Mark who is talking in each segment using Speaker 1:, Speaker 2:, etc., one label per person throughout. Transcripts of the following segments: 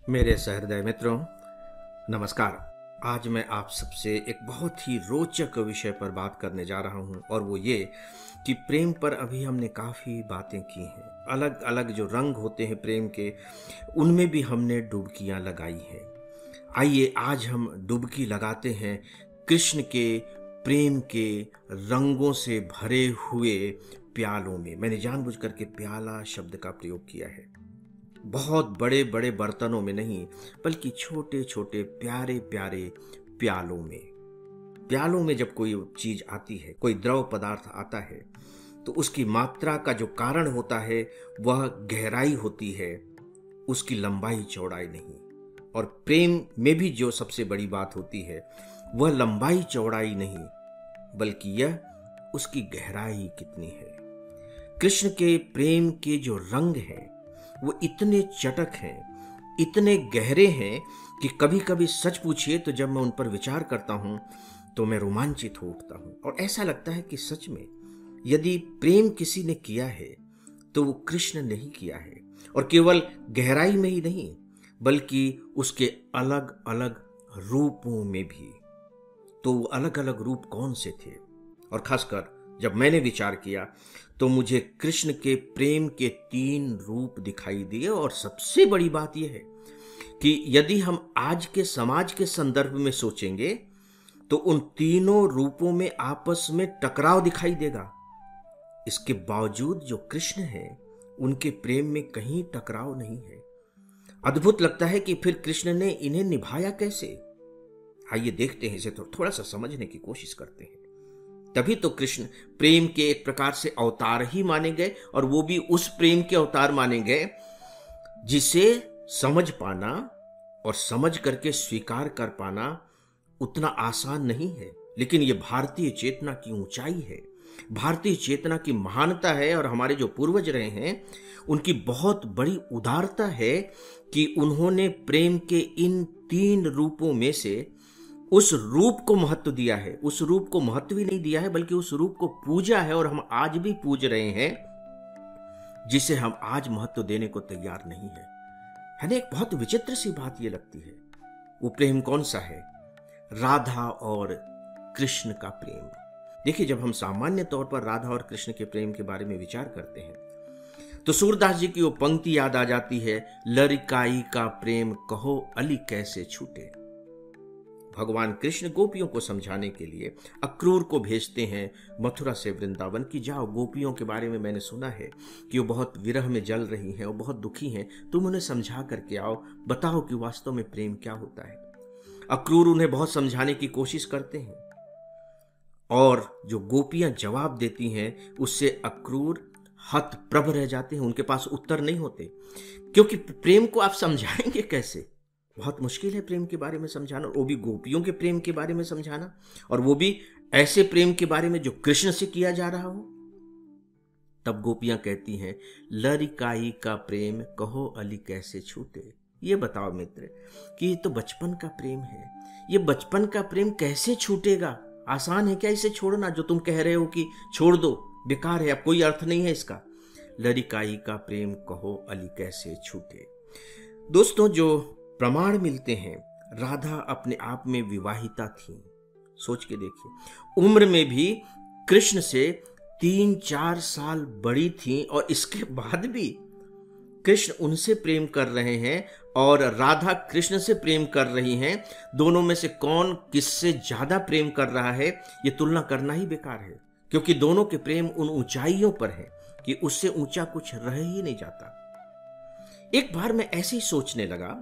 Speaker 1: मेरे सहृदय मित्रों, नमस्कार। आज मैं आप सबसे एक बहुत ही रोचक विषय पर बात करने जा रहा हूं और वो ये कि प्रेम पर अभी हमने काफ़ी बातें की हैं। अलग अलग जो रंग होते हैं प्रेम के, उनमें भी हमने डुबकियां लगाई हैं। आइए आज हम डुबकी लगाते हैं कृष्ण के प्रेम के रंगों से भरे हुए प्यालों में। मैंने जानबूझकर के प्याला शब्द का प्रयोग किया है। बहुत बड़े बड़े बर्तनों में नहीं, बल्कि छोटे छोटे प्यारे प्यारे प्यालों में। प्यालों में जब कोई चीज आती है, कोई द्रव पदार्थ आता है, तो उसकी मात्रा का जो कारण होता है वह गहराई होती है, उसकी लंबाई चौड़ाई नहीं। और प्रेम में भी जो सबसे बड़ी बात होती है वह लंबाई चौड़ाई नहीं, बल्कि यह उसकी गहराई कितनी है। कृष्ण के प्रेम के जो रंग हैं वो इतने चटक हैं, इतने गहरे हैं कि कभी कभी सच पूछिए तो जब मैं उन पर विचार करता हूं तो मैं रोमांचित हो उठता हूं। और ऐसा लगता है कि सच में यदि प्रेम किसी ने किया है तो वो कृष्ण ने ही किया है। और केवल गहराई में ही नहीं, बल्कि उसके अलग अलग रूपों में भी। तो वो अलग अलग रूप कौन से थे? और खासकर जब मैंने विचार किया तो मुझे कृष्ण के प्रेम के 3 रूप दिखाई दिए। और सबसे बड़ी बात यह है कि यदि हम आज के समाज के संदर्भ में सोचेंगे तो उन तीनों रूपों में आपस में टकराव दिखाई देगा। इसके बावजूद जो कृष्ण है उनके प्रेम में कहीं टकराव नहीं है। अद्भुत लगता है कि फिर कृष्ण ने इन्हें निभाया कैसे। आइए देखते हैं, इसे थोड़ा सा समझने की कोशिश करते हैं। तभी तो कृष्ण प्रेम के एक प्रकार से अवतार ही माने गए, और वो भी उस प्रेम के अवतार माने गए जिसे समझ पाना और समझ करके स्वीकार कर पाना उतना आसान नहीं है। लेकिन ये भारतीय चेतना की ऊंचाई है, भारतीय चेतना की महानता है। और हमारे जो पूर्वज रहे हैं उनकी बहुत बड़ी उदारता है कि उन्होंने प्रेम के इन 3 रूपों में से उस रूप को महत्व दिया है। उस रूप को महत्व ही नहीं दिया है, बल्कि उस रूप को पूजा है। और हम आज भी पूज रहे हैं जिसे हम आज महत्व देने को तैयार नहीं है ना। एक बहुत विचित्र सी बात यह लगती है, वो प्रेम कौन सा है? राधा और कृष्ण का प्रेम। देखिए, जब हम सामान्य तौर पर राधा और कृष्ण के प्रेम के बारे में विचार करते हैं तो सूरदास जी की वो पंक्ति याद आ जाती है, लरिकाई का प्रेम कहो अली कैसे छूटे। भगवान कृष्ण गोपियों को समझाने के लिए अक्रूर को भेजते हैं मथुरा से वृंदावन की, जाओ गोपियों के बारे में मैंने सुना है कि वो बहुत विरह में जल रही हैं और बहुत दुखी हैं, तुम उन्हें समझा करके आओ, बताओ कि वास्तव में प्रेम क्या होता है। अक्रूर उन्हें बहुत समझाने की कोशिश करते हैं और जो गोपियां जवाब देती हैं उससे अक्रूर हतप्रभ रह जाते हैं। उनके पास उत्तर नहीं होते, क्योंकि प्रेम को आप समझाएंगे कैसे? बहुत मुश्किल है प्रेम के बारे में समझाना, वो भी गोपियों के प्रेम के बारे में समझाना, और वो भी ऐसे प्रेम के बारे में जो कृष्ण से किया जा रहा हो। तब गोपियां कहती हैं, लरिकाई का प्रेम कहो अली कैसे छूटे। ये बताओ मित्र कि ये तो बचपन का प्रेम है, ये बचपन का प्रेम कैसे छूटेगा? आसान है क्या इसे छोड़ना? जो तुम कह रहे हो कि छोड़ दो, बेकार है, अब कोई अर्थ नहीं है इसका। लरिकाई का प्रेम कहो अली कैसे छूटे। दोस्तों, जो प्रमाण मिलते हैं, राधा अपने आप में विवाहिता थी। सोच के देखिए, उम्र में भी कृष्ण से 3-4 साल बड़ी थी, और इसके बाद भी कृष्ण उनसे प्रेम कर रहे हैं और राधा कृष्ण से प्रेम कर रही हैं। दोनों में से कौन किससे ज्यादा प्रेम कर रहा है, ये तुलना करना ही बेकार है, क्योंकि दोनों के प्रेम उन ऊंचाइयों पर है कि उससे ऊंचा कुछ रह ही नहीं जाता। एक बार मैं ऐसे ही सोचने लगा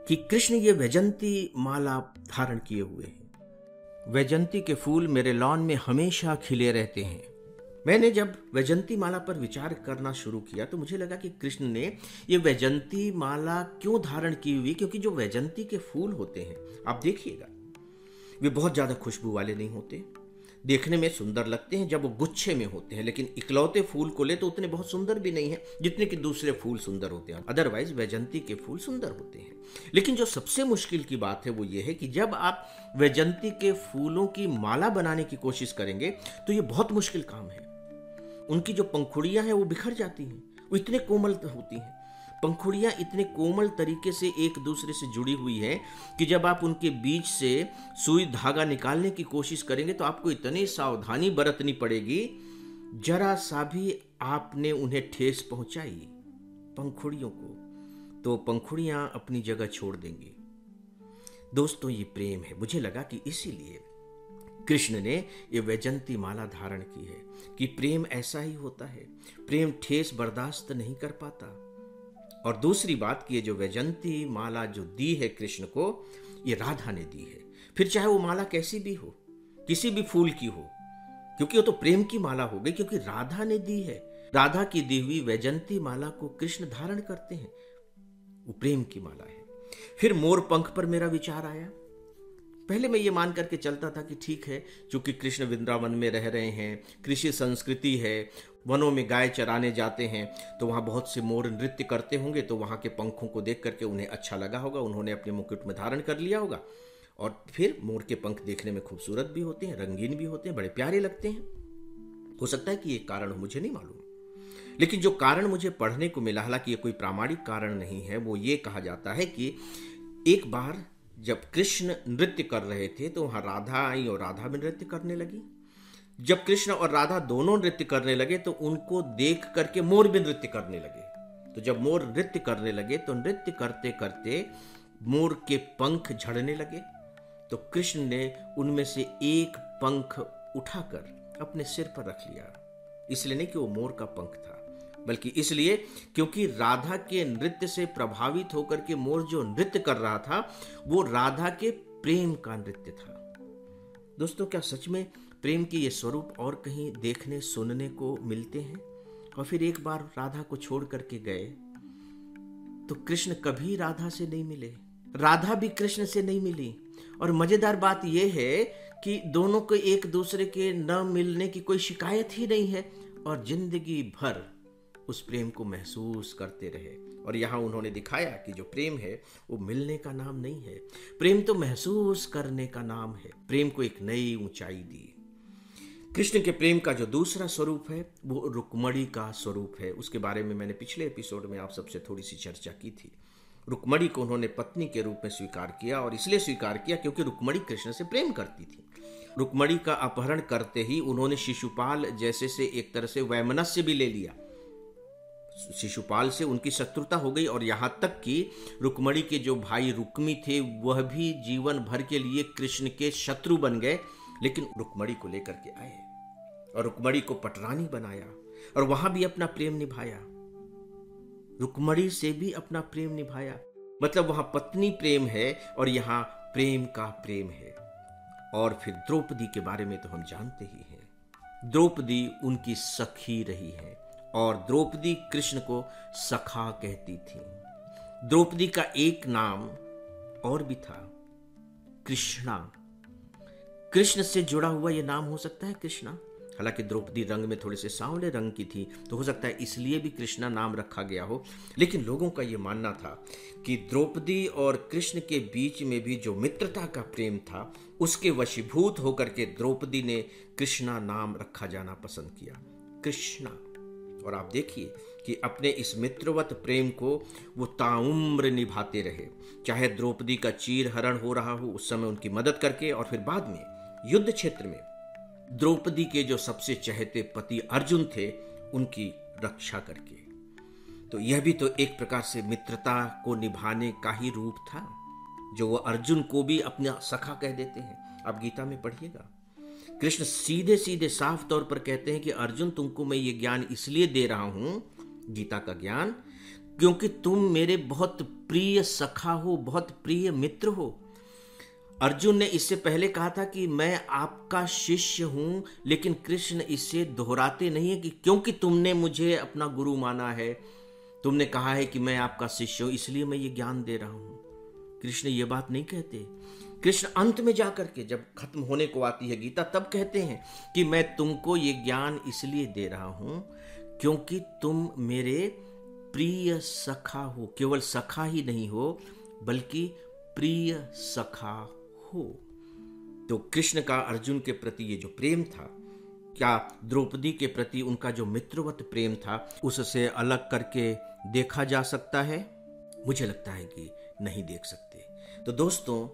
Speaker 1: कि कृष्ण ये वैजंती माला धारण किए हुए हैं। वैजंती के फूल मेरे लॉन में हमेशा खिले रहते हैं। मैंने जब वैजंती माला पर विचार करना शुरू किया तो मुझे लगा कि कृष्ण ने ये वैजंती माला क्यों धारण की हुई, क्योंकि जो वैजंती के फूल होते हैं, आप देखिएगा, वे बहुत ज्यादा खुशबू वाले नहीं होते। देखने में सुंदर लगते हैं जब वो गुच्छे में होते हैं, लेकिन इकलौते फूल को ले तो उतने बहुत सुंदर भी नहीं है जितने कि दूसरे फूल सुंदर होते हैं। अदरवाइज वैजंती के फूल सुंदर होते हैं। लेकिन जो सबसे मुश्किल की बात है वो ये है कि जब आप वैजंती के फूलों की माला बनाने की कोशिश करेंगे तो ये बहुत मुश्किल काम है। उनकी जो पंखुड़ियां हैं वो बिखर जाती हैं, वो इतने कोमल होती हैं। पंखुड़ियाँ इतने कोमल तरीके से एक दूसरे से जुड़ी हुई हैं कि जब आप उनके बीच से सुई धागा निकालने की कोशिश करेंगे तो आपको इतनी सावधानी बरतनी पड़ेगी, जरा सा भी आपने उन्हें ठेस पहुंचाई पंखुड़ियों को तो पंखुड़ियां अपनी जगह छोड़ देंगी। दोस्तों, ये प्रेम है। मुझे लगा कि इसीलिए कृष्ण ने ये वैजंती माला धारण की है कि प्रेम ऐसा ही होता है। प्रेम ठेस बर्दाश्त नहीं कर पाता। और दूसरी बात कि ये जो वैजंती माला जो दी है कृष्ण को, ये राधा ने दी है। फिर चाहे वो माला कैसी भी हो, किसी भी फूल की हो, क्योंकि वो तो प्रेम की माला हो गई, क्योंकि राधा ने दी है। राधा की दी हुई वैजंती माला को कृष्ण धारण करते हैं, वो प्रेम की माला है। फिर मोर पंख पर मेरा विचार आया। पहले मैं ये मान करके चलता था कि ठीक है, चूंकि कृष्ण वृंदावन में रह रहे हैं, कृषि संस्कृति है, वनों में गाय चराने जाते हैं तो वहाँ बहुत से मोर नृत्य करते होंगे, तो वहाँ के पंखों को देख करके उन्हें अच्छा लगा होगा, उन्होंने अपने मुकुट में धारण कर लिया होगा। और फिर मोर के पंख देखने में खूबसूरत भी होते हैं, रंगीन भी होते हैं, बड़े प्यारे लगते हैं। हो सकता है कि ये कारण मुझे नहीं मालूम, लेकिन जो कारण मुझे पढ़ने को मिला, हालांकि ये कोई प्रामाणिक कारण नहीं है, वो ये कहा जाता है कि एक बार जब कृष्ण नृत्य कर रहे थे तो वहां राधा आई और राधा भी नृत्य करने लगी। जब कृष्ण और राधा दोनों नृत्य करने लगे तो उनको देख करके मोर भी नृत्य करने लगे। तो जब मोर नृत्य करने लगे तो नृत्य करते करते मोर के पंख झड़ने लगे। तो कृष्ण ने उनमें से एक पंख उठाकर अपने सिर पर रख लिया। इसलिए नहीं कि वो मोर का पंख था, बल्कि इसलिए क्योंकि राधा के नृत्य से प्रभावित होकर के मोर जो नृत्य कर रहा था वो राधा के प्रेम का नृत्य था। दोस्तों, क्या सच में प्रेम के ये स्वरूप और कहीं देखने सुनने को मिलते हैं? और फिर एक बार राधा को छोड़ करके गए तो कृष्ण कभी राधा से नहीं मिले, राधा भी कृष्ण से नहीं मिली। और मजेदार बात यह है कि दोनों को एक दूसरे के न मिलने की कोई शिकायत ही नहीं है और जिंदगी भर उस प्रेम को महसूस करते रहे। और यहाँ उन्होंने दिखाया कि जो प्रेम है वो मिलने का नाम नहीं है, प्रेम तो महसूस करने का नाम है। प्रेम को एक नई ऊंचाई दी। कृष्ण के प्रेम का जो दूसरा स्वरूप है वो रुक्मणी का स्वरूप है। उसके बारे में मैंने पिछले एपिसोड में आप सबसे थोड़ी सी चर्चा की थी। रुक्मणी को उन्होंने पत्नी के रूप में स्वीकार किया, और इसलिए स्वीकार किया क्योंकि रुक्मणी कृष्ण से प्रेम करती थी। रुक्मणी का अपहरण करते ही उन्होंने शिशुपाल जैसे से एक तरह से वैमनस्य भी ले लिया। शिशुपाल से उनकी शत्रुता हो गई, और यहां तक कि रुक्मणी के जो भाई रुक्मी थे वह भी जीवन भर के लिए कृष्ण के शत्रु बन गए। लेकिन रुक्मणी को लेकर के आए और रुक्मणी को पटरानी बनाया और वहां भी अपना प्रेम निभाया, रुक्मणी से भी अपना प्रेम निभाया। मतलब वहां पत्नी प्रेम है और यहां प्रेम का प्रेम है। और फिर द्रौपदी के बारे में तो हम जानते ही हैं। द्रौपदी उनकी सखी रही है और द्रौपदी कृष्ण को सखा कहती थी। द्रौपदी का एक नाम और भी था, कृष्णा। कृष्ण से जुड़ा हुआ यह नाम हो सकता है कृष्णा। हालांकि द्रौपदी रंग में थोड़े से सांवले रंग की थी, तो हो सकता है इसलिए भी कृष्णा नाम रखा गया हो। लेकिन लोगों का यह मानना था कि द्रौपदी और कृष्ण के बीच में भी जो मित्रता का प्रेम था उसके वशीभूत होकर के द्रौपदी ने कृष्णा नाम रखा जाना पसंद किया, कृष्णा। और आप देखिए कि अपने इस मित्रवत प्रेम को वो ताउम्र निभाते रहे, चाहे द्रौपदी का चीर हरण हो रहा हो उस समय उनकी मदद करके, और फिर बाद में युद्ध क्षेत्र में द्रौपदी के जो सबसे चहेते पति अर्जुन थे उनकी रक्षा करके। तो यह भी तो एक प्रकार से मित्रता को निभाने का ही रूप था, जो वो अर्जुन को भी अपना सखा कह देते हैं। आप गीता में पढ़िएगा, कृष्ण सीधे सीधे साफ तौर पर कहते हैं कि अर्जुन, तुमको मैं ये ज्ञान इसलिए दे रहा हूं, गीता का ज्ञान, क्योंकि तुम मेरे बहुत प्रिय सखा हो, बहुत प्रिय मित्र हो। अर्जुन ने इससे पहले कहा था कि मैं आपका शिष्य हूं, लेकिन कृष्ण इसे दोहराते नहीं है कि क्योंकि तुमने मुझे अपना गुरु माना है, तुमने कहा है कि मैं आपका शिष्य हूं, इसलिए मैं ये ज्ञान दे रहा हूं। कृष्ण ये बात नहीं कहते। कृष्ण अंत में जाकर के जब खत्म होने को आती है गीता, तब कहते हैं कि मैं तुमको ये ज्ञान इसलिए दे रहा हूं क्योंकि तुम मेरे प्रिय सखा हो। केवल सखा ही नहीं हो, बल्कि प्रिय सखा हो। तो कृष्ण का अर्जुन के प्रति ये जो प्रेम था, क्या द्रौपदी के प्रति उनका जो मित्रवत प्रेम था, उससे अलग करके देखा जा सकता है? मुझे लगता है कि नहीं देख सकते। तो दोस्तों,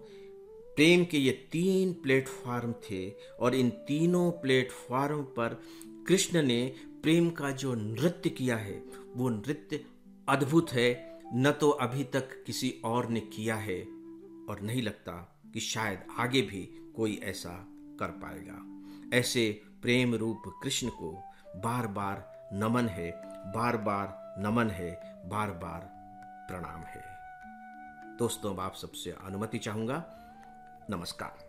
Speaker 1: प्रेम के ये 3 प्लेटफॉर्म थे और इन तीनों प्लेटफॉर्म पर कृष्ण ने प्रेम का जो नृत्य किया है वो नृत्य अद्भुत है। न तो अभी तक किसी और ने किया है और नहीं लगता कि शायद आगे भी कोई ऐसा कर पाएगा। ऐसे प्रेम रूप कृष्ण को बार बार नमन है, बार बार नमन है, बार बार प्रणाम है। दोस्तों, अब आप सबसे अनुमति चाहूंगा। नमस्कार।